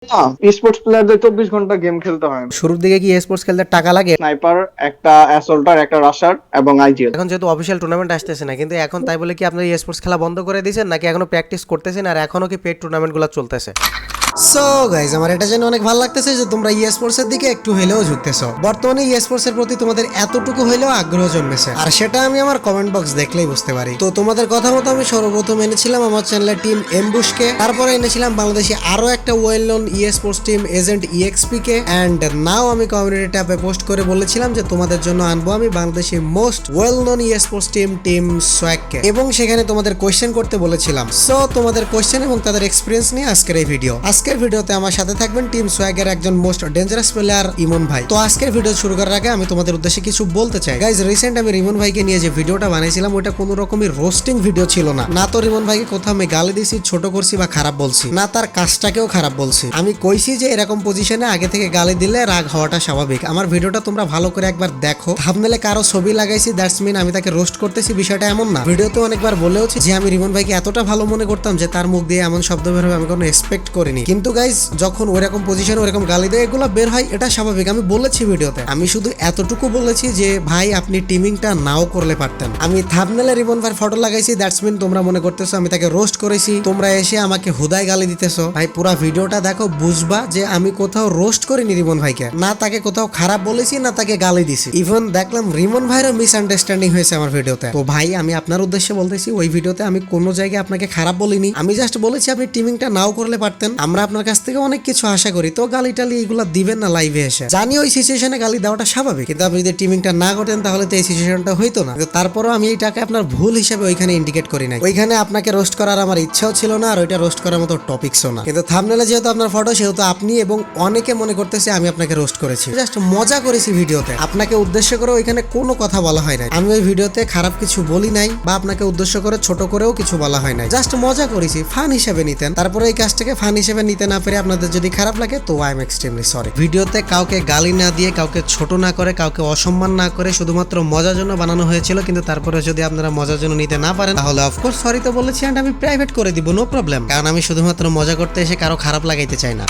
না, স্পোর্টস প্লেয়ারদের 24 ঘন্টা গেম খেলতে হয় না। শুরুর দিকে কি স্পোর্টস খেলতে টাকা লাগে? স্নাইপার, একটা অ্যাসল্টার, একটা রাশার এবং আইজিএল। এখন যেহেতু অফিসিয়াল টুর্নামেন্ট আসতেছে না, কিন্তু এখন তাই বলে কি আপনার স্পোর্টস খেলা বন্ধ করে দিয়েছেন, নাকি এখনো প্র্যাকটিস করতেছেন আর এখনো কি পেড টুর্নামেন্টগুলো চলতেছে? সো গাইজ, আমার এটা জেনে অনেক ভালো লাগতেছে যে তোমরা স্পোর্টস এর দিকে একটু হলেও ঝুঁকতেছো। বর্তমানে স্পোর্টস এর প্রতি তোমাদের এতটুকু হলেও আগ্রহ জন্মেছে, আর সেটা আমি আমার কমেন্ট বক্স দেখলেই বুঝতে পারি। তো তোমাদের কথা মতো আমি সর্বপ্রথম এনেছিলাম আমার চ্যানেলের টিম এমবুশকে, তারপরে এনেছিলাম বাংলাদেশি আরো একটা well known sports team agent EXP কে, এন্ড নাও আমি কমিউনিটি ট্যাবে পোস্ট করে বলেছিলাম যে তোমাদের জন্য আনবো আমি Bangladeshi most well known sports team swag কে, এবং সেখানে তোমাদের কোয়েশ্চেন করতে বলেছিলাম। সো তোমাদের কোয়েশ্চেন এবং তাদের এক্সপিরিয়েন্স নিয়ে আজকের এই ভিডিও। আজকের ভিডিওতে আমার সাথে থাকবেন টিম সোয়াগের একজন মোস্ট ডেঞ্জারাস প্লেয়ার ইমন ভাই। তো আজকের ভিডিও শুরু করার আগে আমি তোমাদের উদ্দেশ্যে কিছু বলতে চাই। গাইজ, রিসেন্ট আমি রিমন ভাইকে নিয়ে যে ভিডিওটা বানাইছিলাম ওটা কোনো রকমই রোস্টিং ভিডিও ছিল না। না তো রিমন ভাইকে কোথাও আমি গালি দিছি, ছোট করছি বা খারাপ বলছি, না তার কাজটাকেও খারাপ বলছি। আমি কইছি যে এরকম পজিশনে আগে থেকে গালি দিলে রাগ হওয়াটা স্বাভাবিক। আমার ভিডিওটা তোমরা ভালো করে একবার দেখো। থাম্বনেলে কারো ছবি লাগাইছি, দ্যাটস মিন আমি তাকে রোস্ট করতেছি, বিষয়টা এমন না। ভিডিওতে অনেকবার বলেওছি যে আমি রিমন ভাইকে এতটা ভালো মনে করতাম যে তার মুখ দিয়ে এমন শব্দ বের হবে আমি কোনো এক্সপেক্ট করিনি। কিন্তু গাইজ, যখন ওইরকম পজিশনে ওইরকম গালি দেয় এগুলো বের হয়, এটা স্বাভাবিক। আমি বলেছি ভিডিওতে, আমি শুধু এতটুকু বলেছি যে ভাই আপনি টিমিংটা নাও করলে পারতেন। আমি থাম্বনেলে রিমন ভাইয়ের ফটো লাগাইছি, দ্যাটস মিন তোমরা মনে করতেছো আমি তাকে রোস্ট করেছি, তোমরা এসে আমাকে হুদায় গালি দিতেছো। ভাই পুরো ভিডিওটা দেখো, বুঝবা যে আমি কোথাও রোস্ট করিনি রিমন ভাইকে, না তাকে কোথাও খারাপ বলেছি, না তাকে গালি দিছি। ইভেন দেখলাম রিমন ভাইয়েরও মিসআন্ডারস্ট্যান্ডিং হয়েছে আমার ভিডিওতে। তো ভাই আমি আপনার উদ্দেশ্যে বলতেছি, ওই ভিডিওতে আমি কোনো জায়গায় আপনাকে খারাপ বলিনি। আমি জাস্ট বলেছি আপনি টিমিংটা নাও করলে পারতেন। আমরা আপনার কাছ থেকে অনেক কিছু আশা করি, তো গালি টালি এগুলো দিবেন না লাইভে এসে। জানি ওই সিচুয়েশনে গালি দেওয়াটা স্বাভাবিক, কিন্তু আপনি যদি টিমিংটা না করতেন তাহলে তো এই সিচুয়েশনটা হইতো না। তারপরও আমি এইটাকে আপনার ভুল হিসেবে ওইখানে ইন্ডিকেট করি নাই। ওইখানে আপনাকে রোস্ট করার আমার ইচ্ছাও ছিল না, আর ওইটা রোস্ট করার মতো টপিকসও না। কিন্তু থাম্বনেলে যেহেতু আপনার ফটো, সেহেতু আপনি এবং অনেকে মনে করতেছে আমি আপনাকে রোস্ট করেছি। জাস্ট মজা করেছি ভিডিওতে, আপনাকে উদ্দেশ্য করে ওইখানে কোনো কথা বলা হয় নাই। আমি ওই ভিডিওতে খারাপ কিছু বলি নাই, বা আপনাকে উদ্দেশ্য করে ছোট করেও কিছু বলা হয় নাই। জাস্ট মজা করেছি, ফান হিসেবে নিতেন। তারপরে এই কাজটাকে ফান হিসেবে নিতে না পেরে আপনাদের যদি খারাপ লাগে তো আই এম এক্সট্রিমলি সরি। ভিডিওতে কাউকে গালি না দিয়ে, কাউকে ছোট না করে, কাউকে অসম্মান না করে শুধুমাত্র মজার জন্য বানানো হয়েছিল। কিন্তু তারপরে যদি আপনারা মজার জন্য নিতে না পারেন তাহলে অফকোর্স সরি তো বলেছি, এন্ড আমি প্রাইভেট করে দিব, নো প্রবলেম। কারণ আমি শুধুমাত্র মজা করতে এসে কারো খারাপ লাগাইতে চাই না।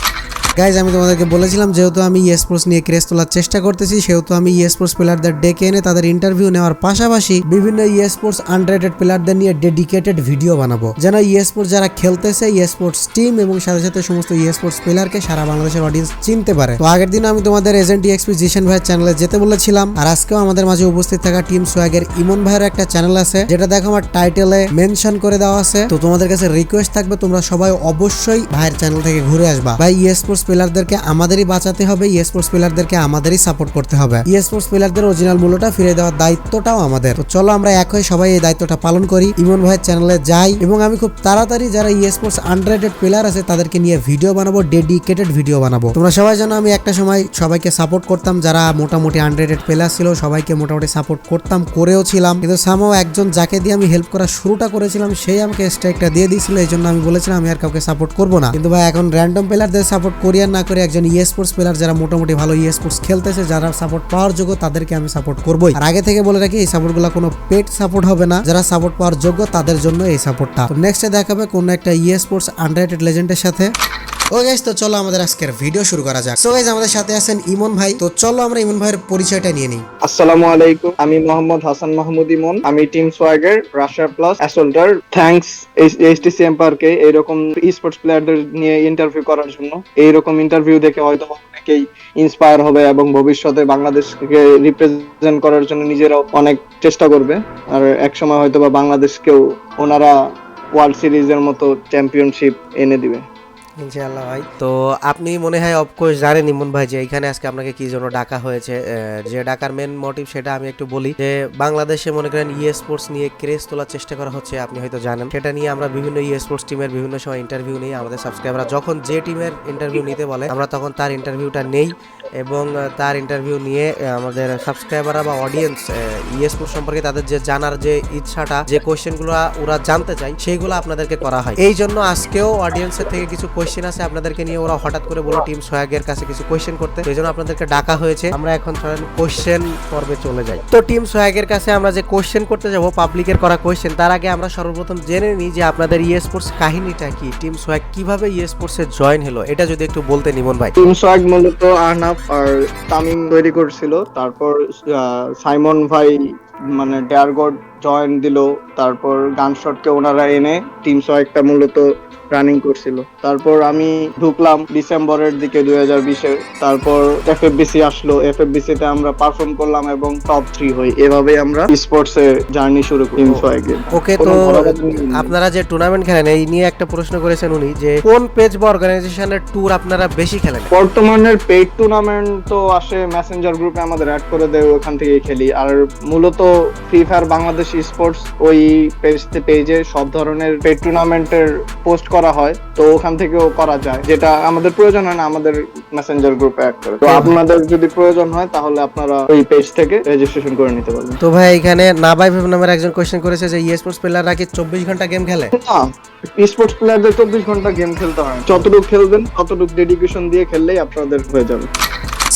গাইজ, আমি তোমাদেরকে বলেছিলাম যেহেতু আমি স্পোর্টস নিয়ে ক্রেজ তোলার চেষ্টা করতেছি, সেহেতু আমি স্পোর্টস প্লেয়ারদের ডেকে এনে তাদের ইন্টারভিউ নেওয়ার পাশাপাশি বিভিন্ন স্পোর্টস আন্ডাররেটেড প্লেয়ারদের নিয়ে ডেডিকেটেড ভিডিও বানাবো, যেন স্পোর্টস যারা খেলতেছে, স্পোর্টস টিম এবং সাথে সাথে সমস্ত স্পোর্টস প্লেয়ারকে সারা বাংলাদেশের অডিয়েন্স চিনতে পারে। তো আগের দিন আমি তোমাদের এজেন্ট ইএক্সপি জিশান ভাইয়ের চ্যানেলে যেতে বলেছিলাম, আর আজকেও আমাদের মাঝে উপস্থিত থাকা টিম সোয়াগের ইমন ভাইয়ের একটা চ্যানেল আছে, যেটা দেখো আমার টাইটেলে মেনশন করে দেওয়া আছে। তো তোমাদের কাছে রিকোয়েস্ট থাকবে তোমরা সবাই অবশ্যই ভাইয়ের চ্যানেল থেকে ঘুরে আসবা। ভাই স্পোর্টস প্লেয়ারদেরকে আমাদেরই বাঁচাতে হবে, স্পোর্টস প্লেয়ারদেরকে আমাদেরই সাপোর্ট করতে হবে। স্পোর্টস প্লেয়ারদের অরিজিনাল মূল্যটা ফিরে দেওয়ার দায়িত্বটাও আমাদের। তো চলো আমরা এক হয়ে সবাই এই দায়িত্বটা পালন করি, ইমন ভাইয়ের চ্যানেলে যাই, এবং আমি খুব তাড়াতাড়ি যারা স্পোর্টস আন্ডাররেটেড প্লেয়ার আছে তাদেরকে নিয়ে ভিডিও বানাবো, ডেডিকেটেড ভিডিও বানাবো। তোমরা সবাই জানো আমি একটা সময় সবাইকে সাপোর্ট করতাম, যারা মোটামুটি আন্ডাররেটেড প্লেয়ার ছিল সবাইকে মোটামুটি সাপোর্ট করতাম, করেও ছিলাম। কিন্তু সামহাও একজন যাকে দিয়ে আমি হেল্প করা শুরুটা করেছিলাম সেই আমাকে স্ট্রাইকটা দিয়ে দিয়েছিল, এই জন্য আমি বলেছিলাম আমি আর কাউকে সাপোর্ট করবো না। কিন্তু ভাই এখন র্যান্ডম প্লেয়ারদের সাপোর্ট করি আর না করে একজন স্পোর্টস প্লেয়ার যারা মোটামুটি ভালো স্পোর্টস খেলতেছে, যারা সাপোর্ট পাওয়ার যোগ্য তাদেরকে আমি সাপোর্ট করবোই। আর আগে থেকে বলে রাখি এই সাপোর্টগুলো কোনো পেড সাপোর্ট হবে না, যারা সাপোর্ট পাওয়ার যোগ্য তাদের জন্য এই সাপোর্টটা। তো নেক্সটে দেখাবে কোন একটা স্পোর্টস আন্ডাররেটেড লেজেন্ডের সাথে। ও গাইস, তো চলো আমাদের আজকের ভিডিও শুরু করা যাক। সো গাইস, আমাদের সাথে আছেন ইমন ভাই। তো চলো আমরা ইমন ভাইয়ের পরিচয়টা নিয়ে নিই। আসসালামু আলাইকুম, আমি মোহাম্মদ হাসান মাহমুদ ইমন। আমি টিম সোয়াগের rusher plus assaulter. Thanks HTC এম্পায়ারকে এইরকম স্পোর্টস প্লেয়ারদের নিয়ে ইন্টারভিউ করার জন্য। এইরকম ইন্টারভিউ দেখে হয়তো অনেকেই ইন্সপায়ার হবে এবং ভবিষ্যতে বাংলাদেশকে রিপ্রেজেন্ট করার জন্য নিজেরাও অনেক চেষ্টা করবে, আর একসময় হয়তো বা বাংলাদেশকেও ওনারা ওয়ার্ল্ড সিরিজের মতো চ্যাম্পিয়নশিপ এনে দিবে ইনশাআল্লাহ ভাই। তো আপনি মনে হয় অফকোর্স জানেন ইমন ভাই যে এখানে আজকে আপনাকে কি জন্য ডাকা হয়েছে। যে ডাকার মেন মোটিভ সেটা আমি একটু বলি, যে বাংলাদেশে মনে করেন স্পোর্টস নিয়ে ক্রেজ তোলার চেষ্টা করা হচ্ছে, আপনি হয়তো জানেন। সেটা নিয়ে আমরা বিভিন্ন স্পোর্টস টিমের বিভিন্ন সময় ইন্টারভিউ নিই। আমাদের সাবস্ক্রাইবাররা যখন যে টিমের ইন্টারভিউ নিতে বলে আমরা তখন তার ইন্টারভিউটা নেই, এবং তার ইন্টারভিউ নিয়ে আমাদের সাবস্ক্রাইবাররা বা অডিয়েন্স স্পোর্টস সম্পর্কে তাদের যে জানার যে ইচ্ছাটা, যে কোয়েশ্চেনগুলো ওরা জানতে চায় সেইগুলো আপনাদেরকে করা হয়। এই জন্য আজকেও অডিয়েন্সের থেকে কিছু কোয়েশ্চেন আছে আপনাদেরকে নিয়ে, ওরা হঠাৎ করে বলো টিম সোহাগের কাছে কিছু কোয়েশ্চেন করতে, সেই জন্য আপনাদেরকে ডাকা হয়েছে। আমরা এখন কোয়েশ্চেন পর্বে চলে যাই। তো টিম সোহাগের কাছে আমরা যে কোয়েশ্চেন করতে যাব, পাবলিকের করা কোয়েশ্চেন, তার আগে আমরা সর্বপ্রথম জেনে নিই যে আপনাদের স্পোর্টস কাহিনীটা কি, টিম সোহাগ কিভাবে স্পোর্টসে জয়েন হলো, এটা যদি একটু বলতে নিমন ভাই। টিম সোহাগ মূলত আহনাফ আর তামিম তৈরি করছিল, তারপর সাইমন ভাই মানে ডেয়ারগড জয়েন দিল, তারপর গানশটকে ওনারা এনে টিম সোহাগটা মূলত রানিং করছিল। তারপর আমি ঢুকলাম ডিসেম্বরের দিকে 2020-এর, তারপর এফএফবিসি আসলো, এফএফবিসি তে আমরা পারফর্ম করলাম এবং টপ 3 হই। এভাবে আমরা স্পোর্টস এ জার্নি শুরু করি টিম সোহাগের। ওকে, তো আপনারা যে টুর্নামেন্ট খেলেন এই নিয়ে একটা প্রশ্ন করেছেন উনি, যে কোন পেজ বা অর্গানাইজেশনের ট্যুর আপনারা বেশি খেলেন? বর্তমানের পেইড টুর্নামেন্ট তো আসে মেসেঞ্জার গ্রুপে, আমাদের অ্যাড করে দেয়, ওখান থেকেই খেলি। আর মূলত ফ্রি ফায়ার বাংলাদেশ স্পোর্টস ওই পেজে সব ধরনের পেইড টুর্নামেন্টের পোস্ট করা হয়, তো ওখান থেকেও করা যায়। যেটা আমাদের প্রয়োজন হয় না আমাদের মেসেঞ্জার গ্রুপে অ্যাড করে, তো আপনাদের যদি প্রয়োজন হয় তাহলে আপনারা ওই পেজ থেকে রেজিস্ট্রেশন করে নিতে পারবেন। তো ভাই এখানে নাবাই নামের একজন কোশ্চেন করেছে যে স্পোর্টস প্লেয়াররা কি 24 ঘন্টা গেম খেলে? না, স্পোর্টস প্লেয়ারদের 24 ঘন্টা গেম খেলতে হয়, যতটুকু খেলবেন ততটুকু ডেডিকেশন দিয়ে খেললেই আপনাদের হয়ে যাবে।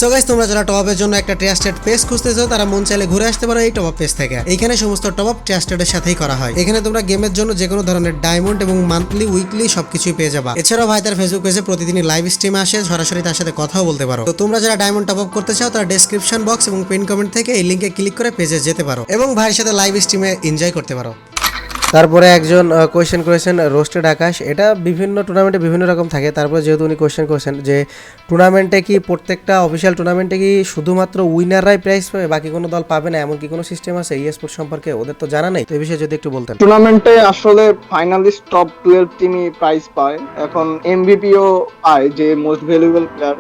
সো গাইস, তোমরা যারা টপ আপের জন্য একটা ট্রাস্টেড পেজ খুঁজতেছো তারা মন চাইলে ঘুরে আসতে পারো এই টপ আপ পেজ থেকে। এখানে সমস্ত টপ আপ ট্রাস্টেডের সাথেই করা হয়। এখানে তোমরা গেমের জন্য যে কোনো ধরনের ডায়মন্ড এবং মান্থলি উইকলি সবকিছুই পেয়ে যাবা। এছাড়াও ভাই তার ফেসবুক পেজে প্রতিদিনই লাইভ স্ট্রিমে আসে, সরাসরি তার সাথে কথাও বলতে পারো। তো তোমরা যারা ডায়মন্ড টপ আপ করতে চাও তারা ডেসক্রিপশন বক্স এবং পিন কমেন্ট থেকে এই লিংকে ক্লিক করে পেজে যেতে পারো এবং ভাইয়ের সাথে লাইভ স্ট্রিমে এনজয় করতে পারো। তারপরে একজন কোয়েশ্চেন করেছেন রোস্টেড আকাশ, এটা বিভিন্ন টুর্নামেন্টে বিভিন্ন রকম থাকে। তারপরে যেহেতু উনি কোয়েশ্চেন করেছেন যে টুর্নামেন্টে কি প্রত্যেকটা অফিসিয়াল টুর্নামেন্টে কি শুধুমাত্র উইনাররাই প্রাইজ পাবে, বাকি কোনো দল পাবে না, এমন কি কোনো সিস্টেম আছে স্পোর্টস সম্পর্কে? ওদের তো জানা নেই, তো এই বিষয়ে যদি একটু বলতেন। টুর্নামেন্টে আসলে ফাইনালিস্ট টপ 12 টিমই প্রাইজ পায়। এখন এমভিপিও পায়, যে মোস্ট ভ্যালুয়েবল প্লেয়ার,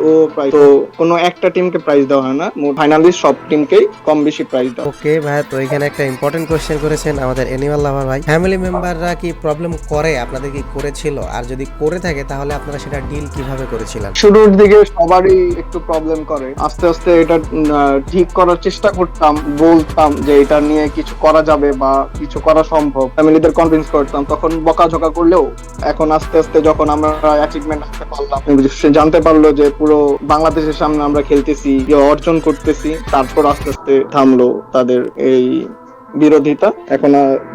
ও প্রাইজ। তো কোনো একটা টিমকে প্রাইজ দেওয়া হয় না, ফাইনালিস্ট সব টিমকেই কম বেশি প্রাইজ দেওয়া। ওকে ভাই, তো এখানে একটা ইম্পর্টেন্ট কোয়েশ্চেন করেছেন আমাদের অ্যানিমাল লাভার ভাই, ফ্যামিলি মেম্বাররা কি প্রবলেম করে, আপনাদের কি করেছিল, আর যদি করে থাকে তাহলে আপনারা সেটা ডিল কিভাবে করেছিলেন? শুরুর দিকে সবারই একটু প্রবলেম করে, আস্তে আস্তে এটা ঠিক করার চেষ্টা করতাম, বলতাম যে এটা নিয়ে কিছু করা যাবে বা কিছু করা সম্ভব, ফ্যামিলিদের কনভিন্স করতাম। তখন বকাঝকা করলেও এখন আস্তে আস্তে যখন আমরা অ্যাচিভমেন্ট আসতে পারলাম, সে জানতে পারলো যে পুরো বাংলাদেশের সামনে আমরা খেলতেছি, অর্জন করতেছি, তারপর আস্তে আস্তে থামলো তাদের এই বিরোধিতা, এখন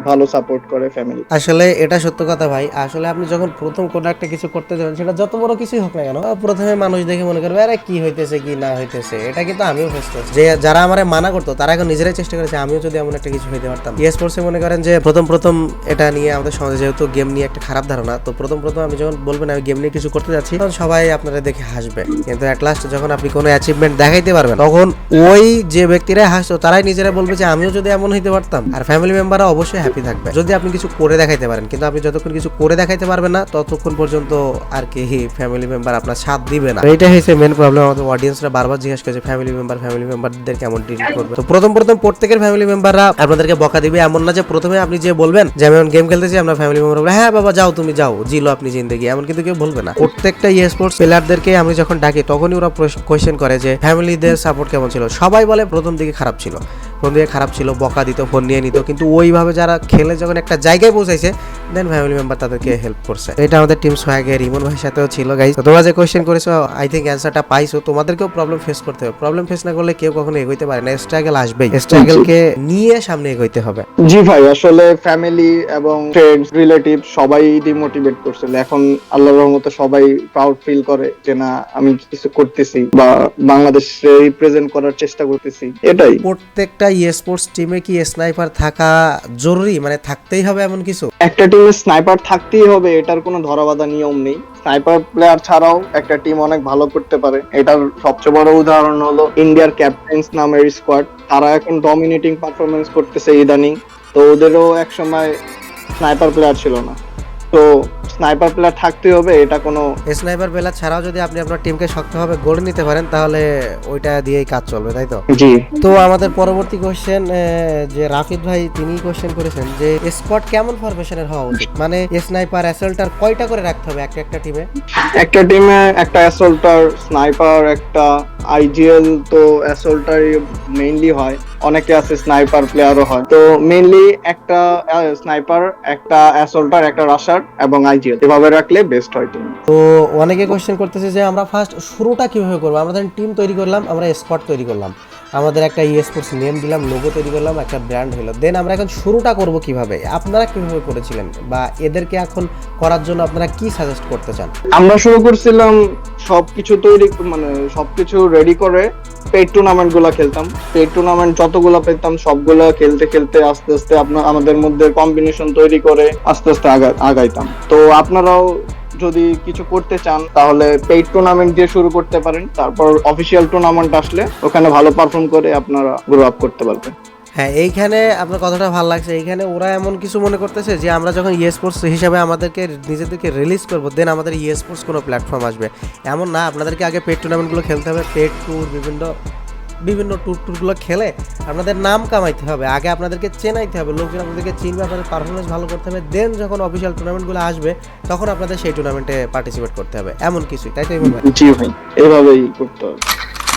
ভালো সাপোর্ট করে ফ্যামিলি। আসলে এটা সত্য কথা ভাই। আসলে আপনি যখন প্রথম কোনো একটা কিছু করতে যাবেন, সেটা যত বড় কিছুই হোক না কেন, প্রথমে মানুষ দেখে মনে করবে আরে কি হইতেছে কি না হইতেছে। এটা কিন্তু আমিও ফেস করছি, যে যারা আমারে মানা করতো তারা এখন নিজেরাই চেষ্টা করেছে আমিও যদি এমন একটা কিছু হইতে পারতাম। স্পোর্টসে মনে করেন যে প্রথম এটা নিয়ে আমাদের সমাজে যেহেতু গেম নিয়ে একটা খারাপ ধারণা, তো প্রথম আপনি যখন বলবেন আমি গেম নিয়ে কিছু করতে যাচ্ছি, তখন সবাই আপনারা দেখে হাসবে। কিন্তু অ্যাট লাস্ট যখন আপনি কোনো অ্যাচিভমেন্ট দেখাইতে পারবেন, তখন ওই যে ব্যক্তিরা হাসতো তারাই নিজেরা বলবে যে আমিও যদি এমন হইতে পারতাম। আর ফ্যামিলি মেম্বাররা অবশ্যই হ্যাপি থাকবে যদি আপনি কিছু করে দেখাইতে পারেন। কিন্তু আপনি যতক্ষণ কিছু করে দেখাইতে পারবেন না, ততক্ষণ পর্যন্ত আর কি ফ্যামিলি মেম্বার আপনার সাথ দিবে না। এইটা হচ্ছে মেন প্রবলেম। আমাদের অডিয়েন্সরা বারবার জিজ্ঞেস করছে ফ্যামিলি মেম্বারদের কেমন ডিল করবে। তো প্রথম প্রত্যেকের ফ্যামিলি মেম্বাররা আপনাদেরকে বকা দিবে। এমন না যে প্রথমে আপনি যে বলবেন যে আমি গেম খেলতেছি, আমরা ফ্যামিলি মেম্বার বলবে হ্যাঁ বাবা যাও, তুমি যাও, জিলো আপনি জিন্দেগি, এমন কিন্তু কেউ বলবে না। প্রত্যেকটা স্পোর্টস প্লেয়ারদেরকে আমি যখন ডাকি তখনই ওরা কোয়েশ্চেন করে যে ফ্যামিলিদের সাপোর্ট কেমন ছিল। সবাই বলে প্রথম দিকে খারাপ ছিল, বকা দিত, ফোন নিয়ে নিত, কিন্তু ওইভাবে যারা খেলে যখন একটা জায়গায় পৌঁছাইছে, দেন ফ্যামিলি মেম্বার তাদেরকে হেল্প করছে। এটা আমাদের টিম সোহাগের ইমন ভাইয়ের সাথেও ছিল গাইস। তোমরা যে কোয়েশ্চেন করেছো আই থিংক অ্যান্সারটা পাইছো। তোমাদেরকেও প্রবলেম ফেস করতে হবে। প্রবলেম ফেস না করলে কেউ কখনো এগোইতে পারে না। স্ট্রাগল আসবেই, স্ট্রাগলকে নিয়ে সামনে এগোইতে হবে। জি ভাই, আসলে ফ্যামিলি এবং ফ্রেন্ডস রিলেটিভ সবাই ডিমোটিভেট করছিল। এখন আল্লাহর রহমতে সবাই প্রাউড ফিল করে যে না আমি কিছু করতেছি বা বাংলাদেশ রিপ্রেজেন্ট করার চেষ্টা করতেছি। এটাই। প্রত্যেকটা স্পোর্টস টিমে কি স্নাইপার থাকা জরুরি, মানে থাকতেই হবে এমন কিছু? একটা টিমে স্নাইপার থাকতেই হবে এটার কোনো ধরাবাঁধা নিয়ম নেই। স্নাইপার প্লেয়ার ছাড়াও একটা টিম অনেক ভালো করতে পারে। এটার সবচেয়ে বড় উদাহরণ হলো ইন্ডিয়ার ক্যাপ্টেন্স নামের স্কোয়াড। তারা এখন ডমিনেটিং পারফরমেন্স করতেছে ইদানিং। তো ওদেরও এক সময় স্নাইপার প্লেয়ার ছিল না, তো স্নাইপার প্লেয়ার থাকতে হবে, এটা কোনো স্নাইপার প্লেয়ার ছাড়াও যদি আপনি আপনার টিমকে শক্তভাবে গড়ে নিতে পারেন তাহলে ওইটা দিয়েই কাজ চলবে, তাই তো? জি। তো আমাদের পরবর্তী কোশ্চেন, যে রাফিদ ভাই তিনি কোশ্চেন করেছেন যে স্কোয়াড কেমন ফরমেশনের হওয়া উচিত, মানে স্নাইপার অ্যাসল্টার কয়টা করে রাখতে হবে একটা টিমে? একটা টিমে একটা অ্যাসল্টার, স্নাইপার, একটা আইজিএল, তো অ্যাসল্টার মেইনলি হয়, অনেকে আছে স্নাইপার প্লেয়ারও হয়, তো মেইনলি একটা স্নাইপার, একটা অ্যাসল্টার, একটা রাশার এবং আইজিএল, এভাবে রাখলে বেস্ট হয় টিম। তো অনেকে কোশ্চেন করতেছে যে আমরা ফার্স্ট শুরুটা কিভাবে করবো। আমরা টিম তৈরি করলাম, আমরা স্কোয়াড তৈরি করলাম, আমাদের একটা স্পোর্টস নেম দিলাম, লোগো তৈরি করলাম, একটা ব্র্যান্ড হলো, দেন আমরা এখন শুরুটা করব কিভাবে? আপনারা কিভাবে করেছিলেন বা এদেরকে এখন করার জন্য আপনারা কি সাজেস্ট করতে চান? আমরা শুরু করছিলাম সবকিছু তৈরি, মানে সবকিছু রেডি করে পেড টুর্নামেন্ট গুলা খেলতাম। পেড টুর্নামেন্ট যতগুলা পেতাম সবগুলা খেলতে খেলতে আস্তে আস্তে আমাদের মধ্যে কম্বিনেশন তৈরি করে আস্তে আস্তে আগাইতাম। তো আপনারাও যদি কিছু করতে চান তাহলে পেইড টুর্নামেন্ট দিয়ে শুরু করতে পারেন, তারপর অফিসিয়াল টুর্নামেন্ট আসলে ওখানে ভালো পারফর্ম করে আপনারা গ্রো আপ করতে পারবেন। হ্যাঁ, এইখানে আপনার কথাটা ভালো লাগছে। এইখানে ওরা এমন কিছু মনে করতেছে যে আমরা যখন স্পোর্টস হিসাবে আমাদেরকে নিজেদেরকে রিলিজ করবো, দেন আমাদের স্পোর্টস কোনো প্ল্যাটফর্ম আসবে, এমন না। আপনাদেরকে আগে পেড টুর্নামেন্টগুলো খেলতে হবে, পেড ট্যুর, বিভিন্ন ট্যুরগুলো খেলে আপনাদের নাম কামাইতে হবে, আগে আপনাদেরকে চেনাইতে হবে, লোকজন আপনাদেরকে চিনবে, আপনাদের পারফরমেন্স ভালো করতে হবে, দেন যখন অফিসিয়াল টুর্নামেন্টগুলো আসবে তখন আপনাদের সেই টুর্নামেন্টে পার্টিসিপেট করতে হবে, এমন কিছুই, তাই তো? জি ভাই, এভাবেই করতে হবে।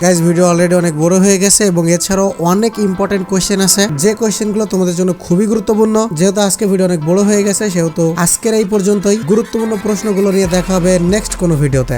গাইজ, ভিডিও অলরেডি অনেক বড় হয়ে গেছে এবং এছাড়াও অনেক ইম্পর্টেন্ট কোশ্চেন আছে, যে কোশ্চেনগুলো তোমাদের জন্য খুবই গুরুত্বপূর্ণ। যেহেতু আজকে ভিডিও অনেক বড় হয়ে গেছে, সেহেতু আজকের এই পর্যন্তই। গুরুত্বপূর্ণ প্রশ্নগুলো নিয়ে দেখা হবে নেক্সট কোনো ভিডিওতে।